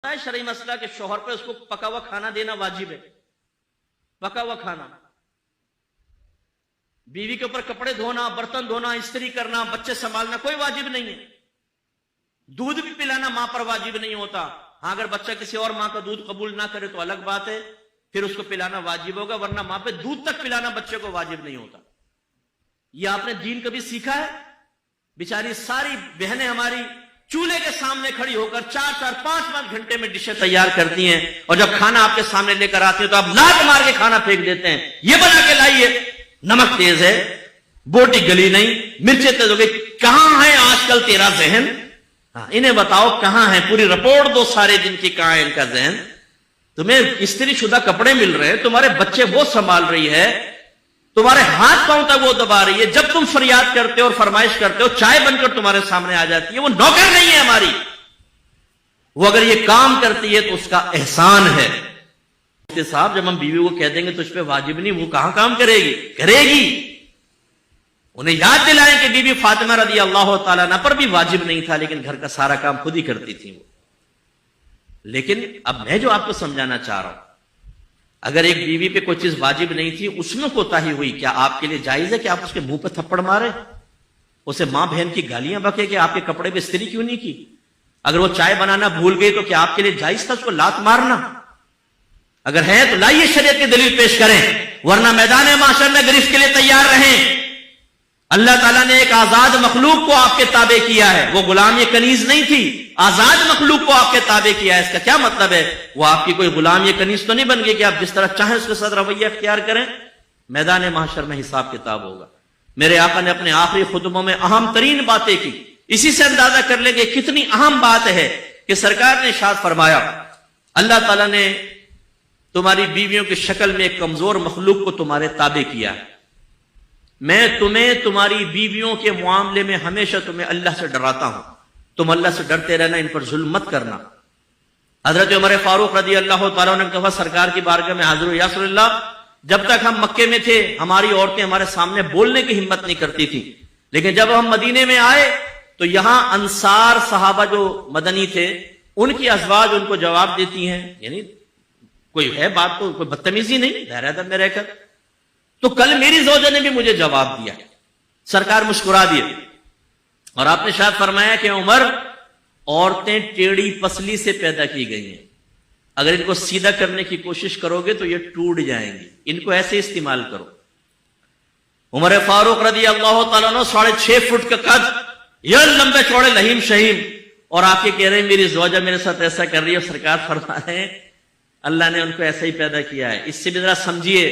ہے شرعی مسئلہ کہ شوہر پہ اس کو پکا ہوا کھانا دینا واجب ہے. پکا ہوا کھانا. بیوی کے اوپر کپڑے دھونا، برتن دھونا، استری کرنا، بچے سنبھالنا کوئی واجب نہیں ہے. دودھ بھی پلانا ماں پر واجب نہیں ہوتا. ہاں اگر بچہ کسی اور ماں کا دودھ قبول نہ کرے تو الگ بات ہے، پھر اس کو پلانا واجب ہوگا، ورنہ ماں پہ دودھ تک پلانا بچے کو واجب نہیں ہوتا. یہ آپ نے دین کبھی سیکھا ہے؟ بیچاری ساری بہنیں ہماری چولہے کے سامنے کھڑی ہو کر 4-5 گھنٹے میں ڈشیں تیار کرتی ہیں، اور جب کھانا آپ کے سامنے لے کر آتے ہیں تو آپ لات مار کے کھانا پھینک دیتے ہیں. یہ بنا کے لائیے، نمک تیز ہے، بوٹی گلی نہیں، مرچیں تیز ہو گئی. کہاں ہے آج کل تیرا ذہن؟ انہیں بتاؤ کہاں ہے، پوری رپورٹ دو سارے دن کی، کہاں ہے ان کا ذہن؟ تمہیں استری شدہ کپڑے مل رہے ہیں، تمہارے بچے وہ سنبھال رہی ہے، تمہارے ہاتھ پاؤں تک وہ دبا رہی ہے، جب تم فریاد کرتے ہو اور فرمائش کرتے ہو چائے بن کر تمہارے سامنے آ جاتی ہے. وہ نوکر نہیں ہے ہماری، وہ اگر یہ کام کرتی ہے تو اس کا احسان ہے. صاحب جب ہم بیوی کو کہہ دیں گے تو اس پہ واجب نہیں، وہ کہاں کام کرے گی؟ کرے گی. انہیں یاد دلائیں کہ بی بی فاطمہ رضی اللہ تعالیٰ عنہ پر بھی واجب نہیں تھا، لیکن گھر کا سارا کام خود ہی کرتی تھی وہ. لیکن اب میں جو آپ کو سمجھانا چاہ رہا ہوں، اگر ایک بیوی پہ کوئی چیز واجب نہیں تھی، اس میں کوتاہی ہوئی، کیا آپ کے لیے جائز ہے کہ آپ اس کے منہ پہ تھپڑ مارے، اسے ماں بہن کی گالیاں بکے کہ آپ کے کپڑے پہ استری کیوں نہیں کی؟ اگر وہ چائے بنانا بھول گئی تو کیا آپ کے لیے جائز تھا اس کو لات مارنا؟ اگر ہے تو لائیے شریعت کی دلیل پیش کریں، ورنہ میدان معاشر میں گرفت کے لیے تیار رہیں. اللہ تعالیٰ نے ایک آزاد مخلوق کو آپ کے تابع کیا ہے، وہ غلامی کنیز نہیں تھی، آزاد مخلوق کو آپ کے تابع کیا ہے. اس کا کیا مطلب ہے؟ وہ آپ کی کوئی غلامی کنیز تو نہیں بن گئی کہ آپ جس طرح چاہیں اس کے ساتھ رویہ اختیار کریں. میدان محشر میں حساب کتاب ہوگا. میرے آقا نے اپنے آخری خطبوں میں اہم ترین باتیں کی. اسی سے اندازہ کر لیں گے کتنی اہم بات ہے کہ سرکار نے ارشاد فرمایا، اللہ تعالیٰ نے تمہاری بیویوں کی شکل میں ایک کمزور مخلوق کو تمہارے تابع کیا ہے. میں تمہیں تمہاری بیویوں کے معاملے میں ہمیشہ تمہیں اللہ سے ڈراتا ہوں، تم اللہ سے ڈرتے رہنا، ان پر ظلم مت کرنا. حضرت عمر فاروق رضی اللہ تعالیٰ نے کہا سرکار کی بارگاہ میں حاضر ہو، یا رسول اللہ جب تک ہم مکے میں تھے ہماری عورتیں ہمارے سامنے بولنے کی ہمت نہیں کرتی تھی، لیکن جب ہم مدینے میں آئے تو یہاں انصار صحابہ جو مدنی تھے ان کی ازواج ان کو جواب دیتی ہیں، یعنی کوئی ہے بات تو کوئی بدتمیزی نہیں، دائرہ ادب میں رہ کر. تو کل میری زوجہ نے بھی مجھے جواب دیا. سرکار مسکرا دیے اور آپ نے ارشاد فرمایا کہ عمر، عورتیں ٹیڑھی پسلی سے پیدا کی گئی ہیں، اگر ان کو سیدھا کرنے کی کوشش کرو گے تو یہ ٹوٹ جائیں گی، ان کو ایسے استعمال کرو. عمر فاروق رضی اللہ تعالیٰ عنہ 6.5 فٹ کا قد، یہ لمبے چوڑے لہیم شہیم، اور آپ یہ کہہ رہے ہیں میری زوجہ میرے ساتھ ایسا کر رہی ہے. سرکار فرما رہے ہیں اللہ نے ان کو ایسا ہی پیدا کیا ہے. اس سے بھی ذرا سمجھیے،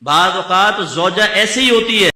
بعض اوقات زوجہ ایسی ہی ہوتی ہے